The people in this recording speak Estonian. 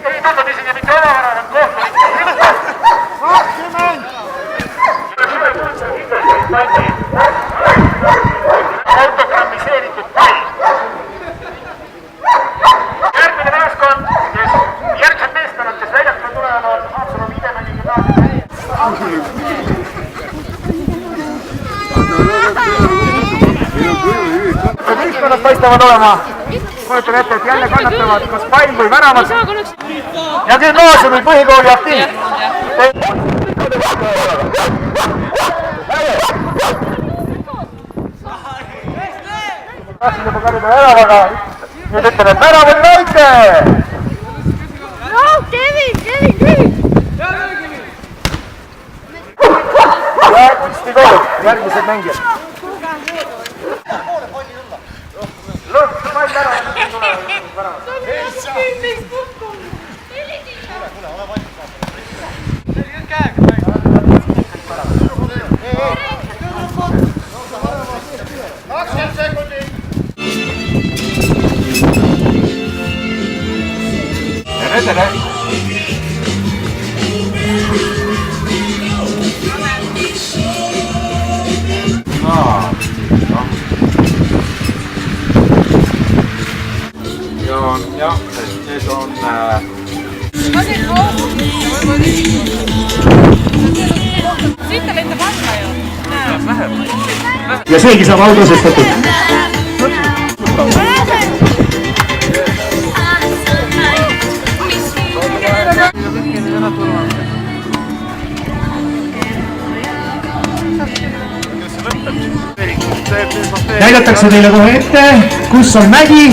ei tulnud isegi mitte omavaravat kohtunikku. Autogrammiseeritud pall. Järgmine meeskond, kes järgmised meeskonnad, kes väljakule tulevad, on Haapsalu Viidemägi gümnaasiumi. Võistkonnad paistavad olema. Kujutan ette, et jälle kannatavad kas pall või väravad. Ja gümnaasiumi põhikooli aktiiv. Tahtsin juba karjuda väravaga. Nüüd ütlen, et värav oli väike. No, Kevin! Ja kunstikool, järgmised mängijad. Lõhk, pall ära. Tere! Jah, need on... Siit ta lendab alla ju. Ja seegi saab autasestatud. Näidatakse teile kohe ette, kus on mägi.